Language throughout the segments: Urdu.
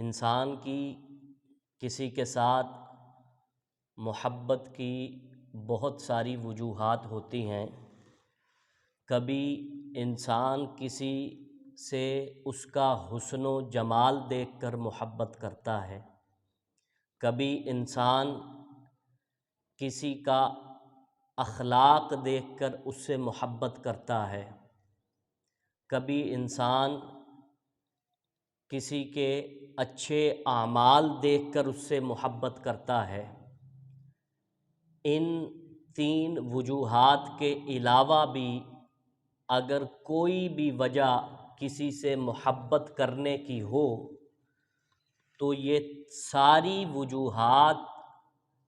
انسان کی کسی کے ساتھ محبت کی بہت ساری وجوہات ہوتی ہیں۔ کبھی انسان کسی سے اس کا حسن و جمال دیکھ کر محبت کرتا ہے، کبھی انسان کسی کا اخلاق دیکھ کر اس سے محبت کرتا ہے، کبھی انسان کسی کے اچھے اعمال دیکھ کر اس سے محبت کرتا ہے۔ ان تین وجوہات کے علاوہ بھی اگر کوئی بھی وجہ کسی سے محبت کرنے کی ہو تو یہ ساری وجوہات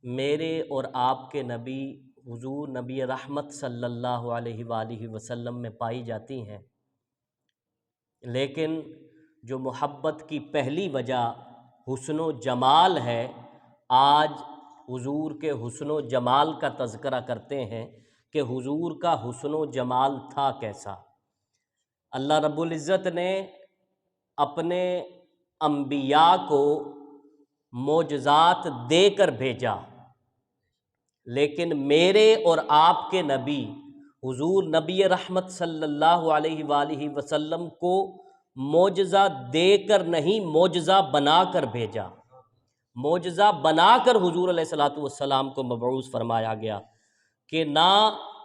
میرے اور آپ کے نبی حضور نبی رحمت صلی اللہ علیہ وآلہ وسلم میں پائی جاتی ہیں۔ لیکن جو محبت کی پہلی وجہ حسن و جمال ہے، آج حضور کے حسن و جمال کا تذکرہ کرتے ہیں کہ حضور کا حسن و جمال تھا کیسا۔ اللہ رب العزت نے اپنے انبیاء کو معجزات دے کر بھیجا، لیکن میرے اور آپ کے نبی حضور نبی رحمت صلی اللہ علیہ وآلہ وسلم کو معجزہ دے کر نہیں، معجزہ بنا کر بھیجا۔ معجزہ بنا کر حضور علیہ السلام کو مبعوث فرمایا گیا کہ نہ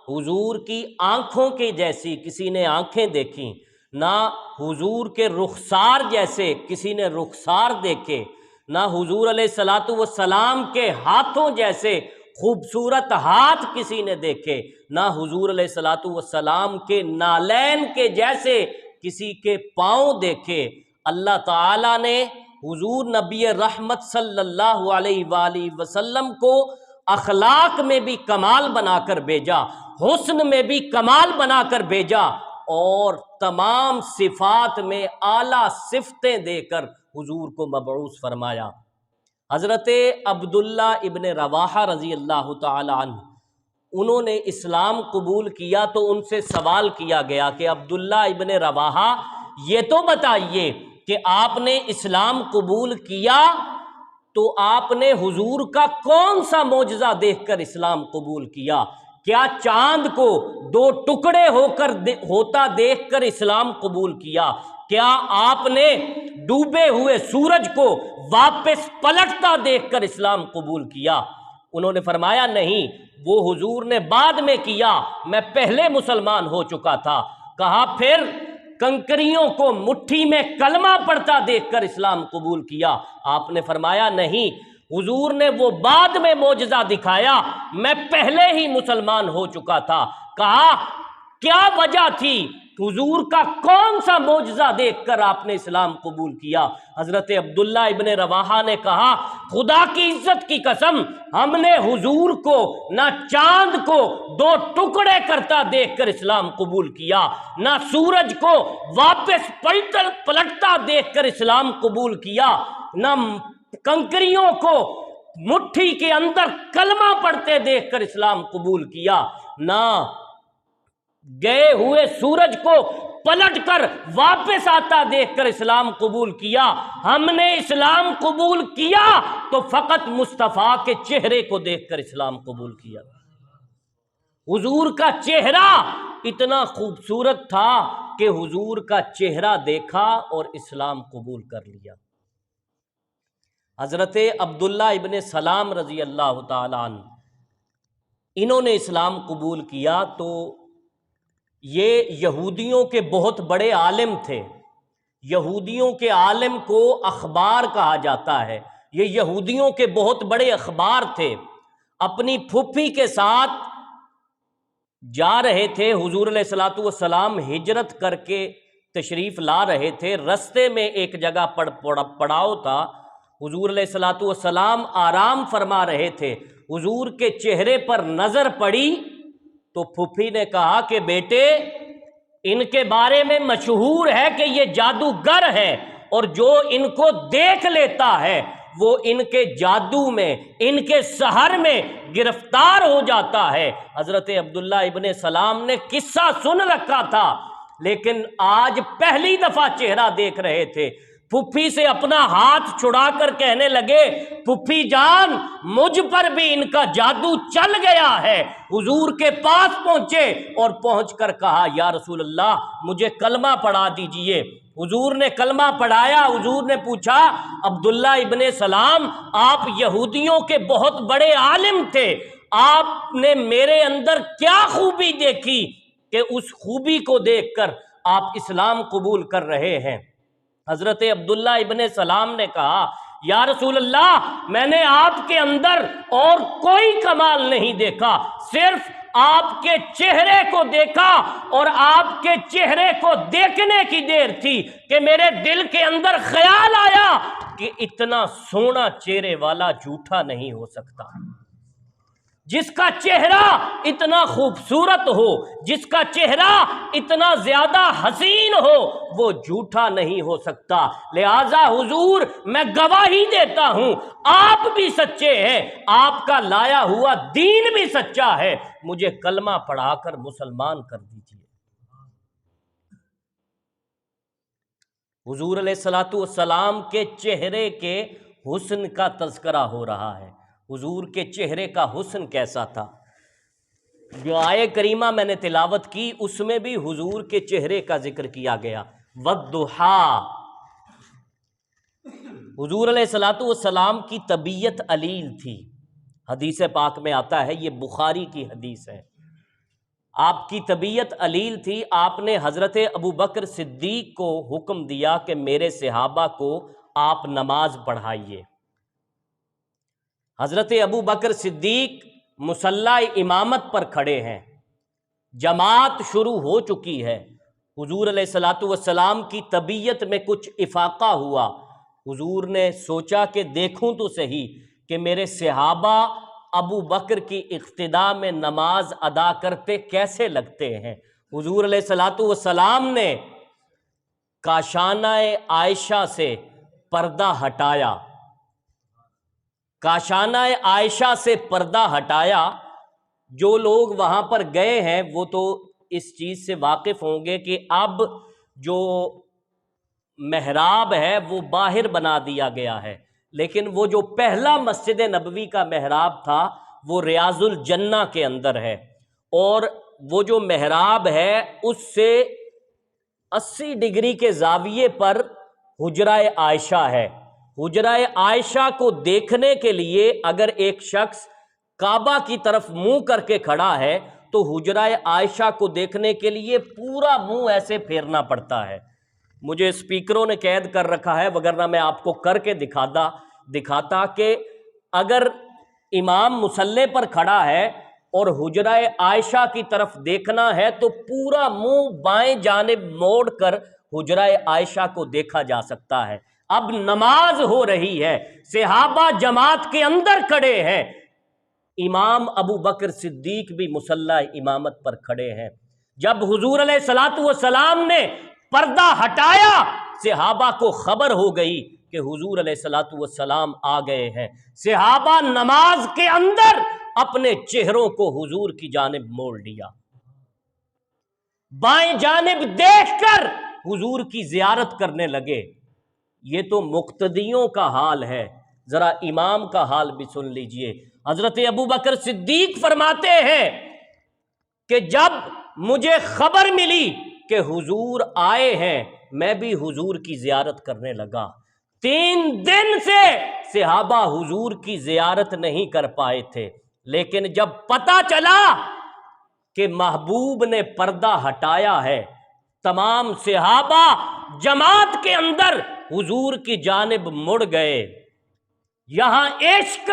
حضور کی آنکھوں کے جیسی کسی نے آنکھیں دیکھیں، نہ حضور کے رخسار جیسے کسی نے رخسار دیکھے، نہ حضور علیہ السلام کے ہاتھوں جیسے خوبصورت ہاتھ کسی نے دیکھے، نہ حضور علیہ السلام کے نالین کے جیسے کسی کے پاؤں دیکھے۔ اللہ تعالیٰ نے حضور نبی رحمت صلی اللہ علیہ وآلہ وسلم کو اخلاق میں بھی کمال بنا کر بھیجا، حسن میں بھی کمال بنا کر بھیجا، اور تمام صفات میں اعلیٰ صفتیں دے کر حضور کو مبعوث فرمایا۔ حضرت عبداللہ ابن رواحہ رضی اللہ تعالی عنہ، انہوں نے اسلام قبول کیا تو ان سے سوال کیا گیا کہ عبداللہ ابن رواحہ یہ تو بتائیے کہ آپ نے اسلام قبول کیا تو آپ نے حضور کا کون سا معجزہ دیکھ کر اسلام قبول کیا؟ کیا چاند کو دو ٹکڑے ہوتا دیکھ کر اسلام قبول کیا؟ کیا آپ نے ڈوبے ہوئے سورج کو واپس پلٹتا دیکھ کر اسلام قبول کیا؟ انہوں نے فرمایا نہیں، وہ حضور نے بعد میں کیا، میں پہلے مسلمان ہو چکا تھا۔ کہا پھر کنکریوں کو مٹھی میں کلمہ پڑھتا دیکھ کر اسلام قبول کیا؟ آپ نے فرمایا نہیں، حضور نے وہ بعد میں معجزہ دکھایا، میں پہلے ہی مسلمان ہو چکا تھا۔ کہا کیا وجہ تھی؟ حضور کا کون سا معجزہ دیکھ کر آپ نے اسلام قبول کیا؟ حضرت عبداللہ ابن رواحہ نے کہا خدا کی عزت کی قسم، ہم نے حضور کو نہ چاند کو دو ٹکڑے کرتا دیکھ کر اسلام قبول کیا، نہ سورج کو واپس پلٹتا دیکھ کر اسلام قبول کیا، نہ کنکریوں کو مٹھی کے اندر کلمہ پڑھتے دیکھ کر اسلام قبول کیا، نہ گئے ہوئے سورج کو پلٹ کر واپس آتا دیکھ کر اسلام قبول کیا۔ ہم نے اسلام قبول کیا تو فقط مصطفیٰ کے چہرے کو دیکھ کر اسلام قبول کیا۔ حضور کا چہرہ اتنا خوبصورت تھا کہ حضور کا چہرہ دیکھا اور اسلام قبول کر لیا۔ حضرت عبداللہ ابن سلام رضی اللہ تعالی عنہ، انہوں نے اسلام قبول کیا تو یہ یہودیوں کے بہت بڑے عالم تھے۔ یہودیوں کے عالم کو اخبار کہا جاتا ہے، یہ یہودیوں کے بہت بڑے اخبار تھے۔ اپنی پھوپھی کے ساتھ جا رہے تھے، حضور علیہ السلام ہجرت کر کے تشریف لا رہے تھے، رستے میں ایک جگہ پڑاؤ تھا، حضور علیہ السلام آرام فرما رہے تھے، حضور کے چہرے پر نظر پڑی تو پھوپھی نے کہا کہ بیٹے ان کے بارے میں مشہور ہے کہ یہ جادوگر ہے، اور جو ان کو دیکھ لیتا ہے وہ ان کے جادو میں، ان کے سحر میں گرفتار ہو جاتا ہے۔ حضرت عبداللہ ابن سلام نے قصہ سن رکھا تھا، لیکن آج پہلی دفعہ چہرہ دیکھ رہے تھے، پھپھی سے اپنا ہاتھ چھڑا کر کہنے لگے پھپھی جان مجھ پر بھی ان کا جادو چل گیا ہے۔ حضور کے پاس پہنچے اور پہنچ کر کہا یا رسول اللہ مجھے کلمہ پڑھا دیجئے۔ حضور نے کلمہ پڑھایا۔ حضور نے پوچھا عبداللہ ابن سلام آپ یہودیوں کے بہت بڑے عالم تھے، آپ نے میرے اندر کیا خوبی دیکھی کہ اس خوبی کو دیکھ کر آپ اسلام قبول کر رہے ہیں؟ حضرت عبداللہ ابن سلام نے کہا یا رسول اللہ میں نے آپ کے اندر اور کوئی کمال نہیں دیکھا، صرف آپ کے چہرے کو دیکھا، اور آپ کے چہرے کو دیکھنے کی دیر تھی کہ میرے دل کے اندر خیال آیا کہ اتنا سونا چہرے والا جھوٹا نہیں ہو سکتا۔ جس کا چہرہ اتنا خوبصورت ہو، جس کا چہرہ اتنا زیادہ حسین ہو، وہ جھوٹا نہیں ہو سکتا۔ لہذا حضور میں گواہی دیتا ہوں آپ بھی سچے ہیں، آپ کا لایا ہوا دین بھی سچا ہے، مجھے کلمہ پڑھا کر مسلمان کر دیجیے۔ حضور علیہ الصلوۃ والسلام کے چہرے کے حسن کا تذکرہ ہو رہا ہے۔ حضور کے چہرے کا حسن کیسا تھا؟ جو آیہ کریمہ میں نے تلاوت کی اس میں بھی حضور کے چہرے کا ذکر کیا گیا، والضحیٰ۔ حضور علیہ الصلوۃ والسلام کی طبیعت علیل تھی، حدیث پاک میں آتا ہے، یہ بخاری کی حدیث ہے۔ آپ کی طبیعت علیل تھی، آپ نے حضرت ابوبکر صدیق کو حکم دیا کہ میرے صحابہ کو آپ نماز پڑھائیے۔ حضرت ابوبکر صدیق مصلی امامت پر کھڑے ہیں، جماعت شروع ہو چکی ہے، حضور علیہ الصلوۃ والسلام کی طبیعت میں کچھ افاقہ ہوا۔ حضور نے سوچا کہ دیکھوں تو صحیح کہ میرے صحابہ ابو بکر کی اقتداء میں نماز ادا کرتے کیسے لگتے ہیں۔ حضور علیہ الصلوۃ والسلام نے کاشانہ عائشہ سے پردہ ہٹایا، کاشانہ عائشہ سے پردہ ہٹایا۔ جو لوگ وہاں پر گئے ہیں وہ تو اس چیز سے واقف ہوں گے کہ اب جو محراب ہے وہ باہر بنا دیا گیا ہے، لیکن وہ جو پہلا مسجد نبوی کا محراب تھا وہ ریاض الجنہ کے اندر ہے، اور وہ جو محراب ہے اس سے 80 ڈگری کے زاویے پر حجرہ عائشہ ہے۔ حجرہ عائشہ کو دیکھنے کے لیے اگر ایک شخص کعبہ کی طرف منہ کر کے کھڑا ہے تو حجرہ عائشہ کو دیکھنے کے لیے پورا منہ ایسے پھیرنا پڑتا ہے۔ مجھے اسپیکروں نے قید کر رکھا ہے، وگرنہ میں آپ کو کر کے دکھاتا کہ اگر امام مصلی پر کھڑا ہے اور حجرہ عائشہ کی طرف دیکھنا ہے تو پورا منہ بائیں جانب موڑ کر حجرہ عائشہ کو دیکھا جا سکتا ہے۔ اب نماز ہو رہی ہے، صحابہ جماعت کے اندر کھڑے ہیں، امام ابو بکر صدیق بھی مصلی امامت پر کھڑے ہیں۔ جب حضور علیہ الصلوۃ والسلام نے پردہ ہٹایا، صحابہ کو خبر ہو گئی کہ حضور علیہ الصلوۃ والسلام آ گئے ہیں۔ صحابہ نماز کے اندر اپنے چہروں کو حضور کی جانب موڑ لیا، بائیں جانب دیکھ کر حضور کی زیارت کرنے لگے۔ یہ تو مقتدیوں کا حال ہے، ذرا امام کا حال بھی سن لیجئے۔ حضرت ابوبکر صدیق فرماتے ہیں کہ جب مجھے خبر ملی کہ حضور آئے ہیں میں بھی حضور کی زیارت کرنے لگا۔ 3 دن سے صحابہ حضور کی زیارت نہیں کر پائے تھے، لیکن جب پتہ چلا کہ محبوب نے پردہ ہٹایا ہے، تمام صحابہ جماعت کے اندر حضور کی جانب مڑ گئے۔ یہاں عشق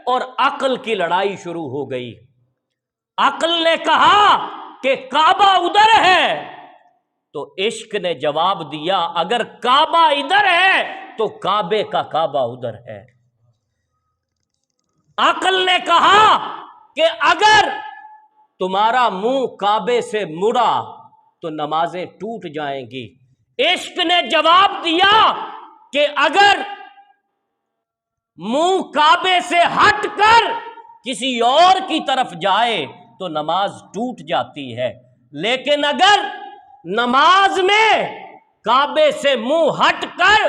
اور عقل کی لڑائی شروع ہو گئی۔ عقل نے کہا کہ کعبہ ادھر ہے، تو عشق نے جواب دیا اگر کعبہ ادھر ہے تو کعبے کا کعبہ ادھر ہے۔ عقل نے کہا کہ اگر تمہارا منہ کعبے سے مڑا تو نمازیں ٹوٹ جائیں گی۔ عشق نے جواب دیا کہ اگر منہ کعبے سے ہٹ کر کسی اور کی طرف جائے تو نماز ٹوٹ جاتی ہے، لیکن اگر نماز میں کعبے سے منہ ہٹ کر